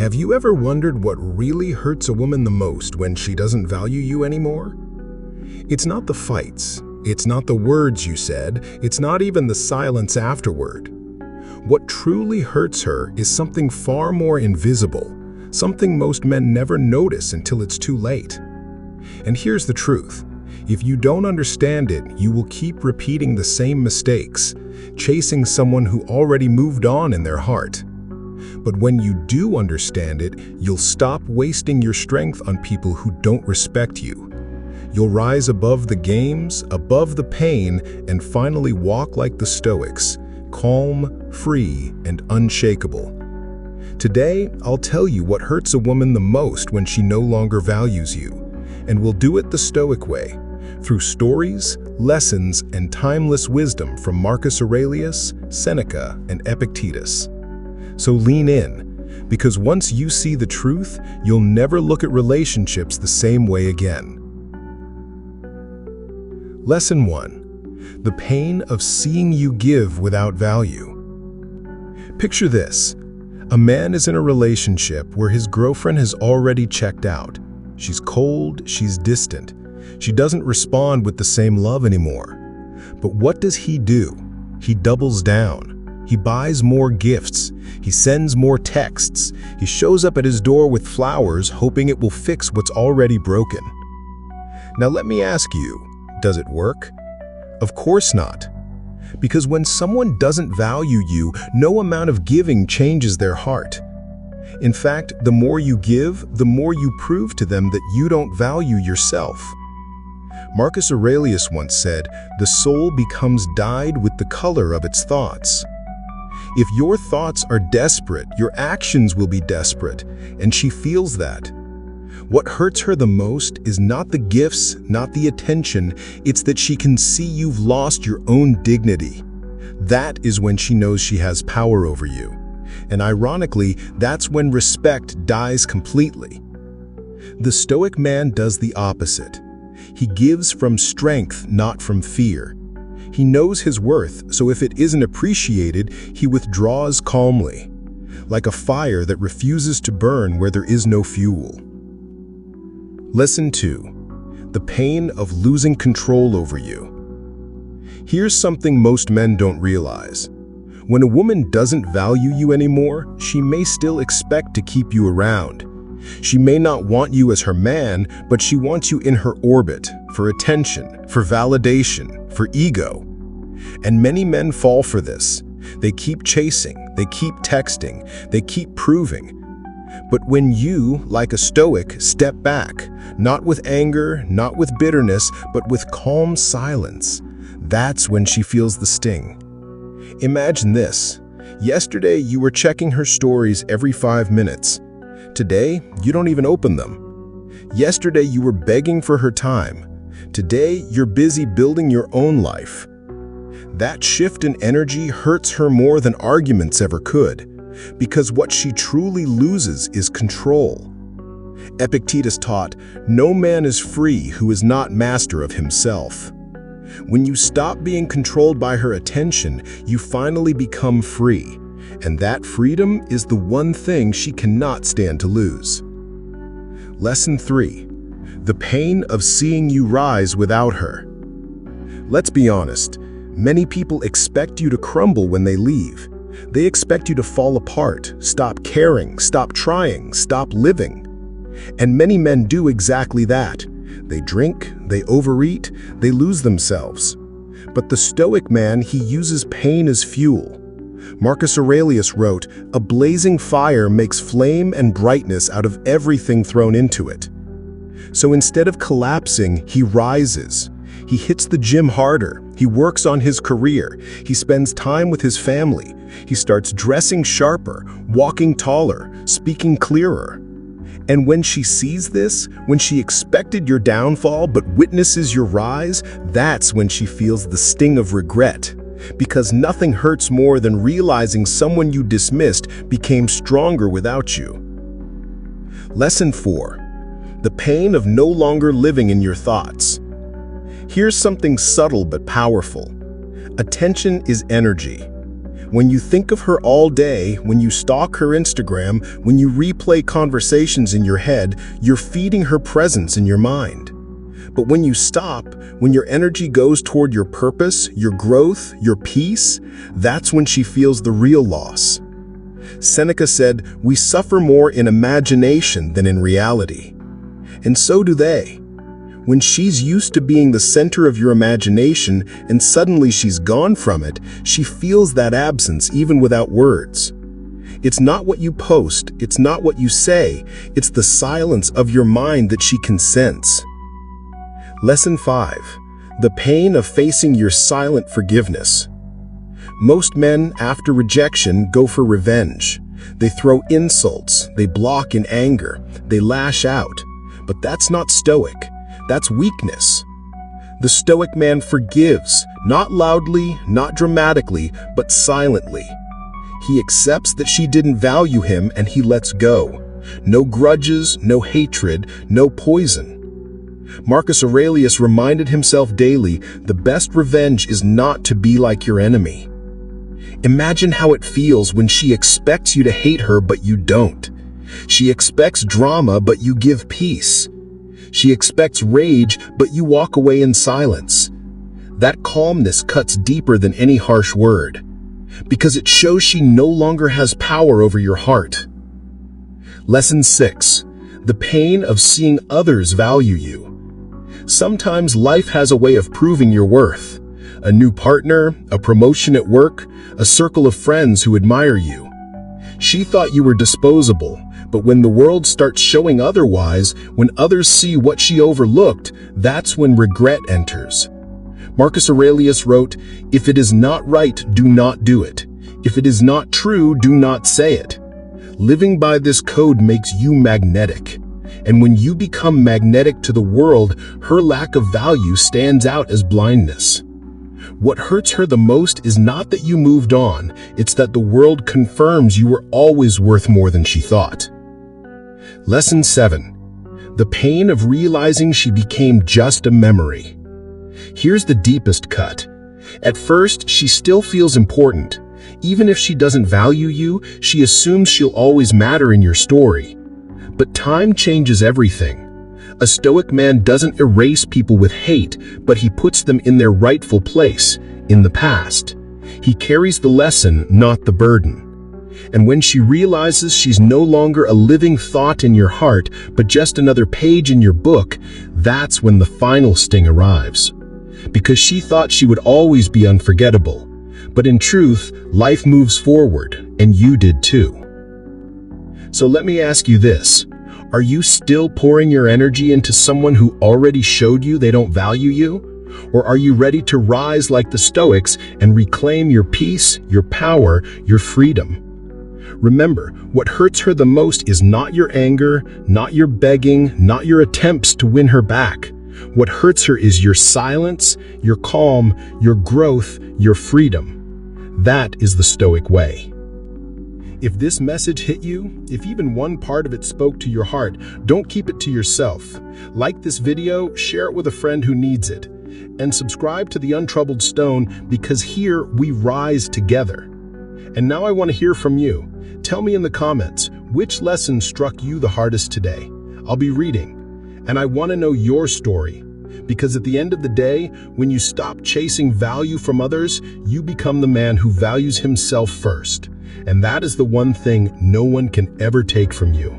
Have you ever wondered what really hurts a woman the most when she doesn't value you anymore? It's not the fights, it's not the words you said, it's not even the silence afterward. What truly hurts her is something far more invisible, something most men never notice until it's too late. And here's the truth. If you don't understand it, you will keep repeating the same mistakes, chasing someone who already moved on in their heart. But when you do understand it, you'll stop wasting your strength on people who don't respect you. You'll rise above the games, above the pain, and finally walk like the Stoics, calm, free, and unshakable. Today, I'll tell you what hurts a woman the most when she no longer values you, and we'll do it the Stoic way, through stories, lessons, and timeless wisdom from Marcus Aurelius, Seneca, and Epictetus. So lean in, because once you see the truth, you'll never look at relationships the same way again. Lesson 1. The pain of seeing you give without value. Picture this. A man is in a relationship where his girlfriend has already checked out. She's cold, she's distant. She doesn't respond with the same love anymore. But what does he do? He doubles down. He buys more gifts. He sends more texts. He shows up at his door with flowers, hoping it will fix what's already broken. Now let me ask you, does it work? Of course not. Because when someone doesn't value you, no amount of giving changes their heart. In fact, the more you give, the more you prove to them that you don't value yourself. Marcus Aurelius once said, "The soul becomes dyed with the color of its thoughts." If your thoughts are desperate, your actions will be desperate, and she feels that. What hurts her the most is not the gifts, not the attention, it's that she can see you've lost your own dignity. That is when she knows she has power over you. And ironically, that's when respect dies completely. The Stoic man does the opposite. He gives from strength, not from fear. He knows his worth, so if it isn't appreciated, he withdraws calmly, like a fire that refuses to burn where there is no fuel. Lesson 2. The pain of losing control over you. Here's something most men don't realize. When a woman doesn't value you anymore, she may still expect to keep you around. She may not want you as her man, but she wants you in her orbit, for attention, for validation, for ego. And many men fall for this. They keep chasing, they keep texting, they keep proving. But when you, like a Stoic, step back, not with anger, not with bitterness, but with calm silence, that's when she feels the sting. Imagine this. Yesterday, you were checking her stories every 5 minutes. Today, you don't even open them. Yesterday, you were begging for her time. Today, you're busy building your own life. That shift in energy hurts her more than arguments ever could, because what she truly loses is control. Epictetus taught, "No man is free who is not master of himself." When you stop being controlled by her attention, you finally become free. And that freedom is the one thing she cannot stand to lose. Lesson 3. The pain of seeing you rise without her. Let's be honest, many people expect you to crumble when they leave. They expect you to fall apart, stop caring, stop trying, stop living. And many men do exactly that. They drink, they overeat, they lose themselves. But the Stoic man, he uses pain as fuel. Marcus Aurelius wrote, "A blazing fire makes flame and brightness out of everything thrown into it." So instead of collapsing, he rises. He hits the gym harder. He works on his career. He spends time with his family. He starts dressing sharper, walking taller, speaking clearer. And when she sees this, when she expected your downfall but witnesses your rise, that's when she feels the sting of regret. Because nothing hurts more than realizing someone you dismissed became stronger without you. Lesson 4. The pain of no longer living in your thoughts. Here's something subtle but powerful. Attention is energy. When you think of her all day, when you stalk her Instagram, when you replay conversations in your head, you're feeding her presence in your mind. But when you stop, when your energy goes toward your purpose, your growth, your peace, that's when she feels the real loss. Seneca said, "We suffer more in imagination than in reality." And so do they. When she's used to being the center of your imagination and suddenly she's gone from it, she feels that absence even without words. It's not what you post, it's not what you say, it's the silence of your mind that she can sense. Lesson 5. The pain of facing your silent forgiveness. Most men, after rejection, go for revenge. They throw insults, they block in anger, they lash out. But that's not Stoic. That's weakness. The Stoic man forgives, not loudly, not dramatically, but silently. He accepts that she didn't value him and he lets go. No grudges, no hatred, no poison. Marcus Aurelius reminded himself daily, the best revenge is not to be like your enemy. Imagine how it feels when she expects you to hate her but you don't. She expects drama but you give peace. She expects rage, but you walk away in silence. That calmness cuts deeper than any harsh word, because it shows she no longer has power over your heart. Lesson 6. The pain of seeing others value you. Sometimes life has a way of proving your worth. A new partner, a promotion at work, a circle of friends who admire you. She thought you were disposable. But when the world starts showing otherwise, when others see what she overlooked, that's when regret enters. Marcus Aurelius wrote, "If it is not right, do not do it. If it is not true, do not say it." Living by this code makes you magnetic. And when you become magnetic to the world, her lack of value stands out as blindness. What hurts her the most is not that you moved on, it's that the world confirms you were always worth more than she thought. Lesson 7. The pain of realizing she became just a memory. Here's the deepest cut. At first, she still feels important. Even if she doesn't value you, she assumes she'll always matter in your story. But time changes everything. A Stoic man doesn't erase people with hate, but he puts them in their rightful place, in the past. He carries the lesson, not the burden. And when she realizes she's no longer a living thought in your heart, but just another page in your book, that's when the final sting arrives. Because she thought she would always be unforgettable. But in truth, life moves forward, and you did too. So let me ask you this. Are you still pouring your energy into someone who already showed you they don't value you? Or are you ready to rise like the Stoics and reclaim your peace, your power, your freedom? Remember, what hurts her the most is not your anger, not your begging, not your attempts to win her back. What hurts her is your silence, your calm, your growth, your freedom. That is the Stoic way. If this message hit you, if even one part of it spoke to your heart, don't keep it to yourself. Like this video, share it with a friend who needs it. And subscribe to the Untroubled Stone, because here we rise together. And now I want to hear from you. Tell me in the comments, which lesson struck you the hardest today? I'll be reading. And I want to know your story. Because at the end of the day, when you stop chasing value from others, you become the man who values himself first. And that is the one thing no one can ever take from you.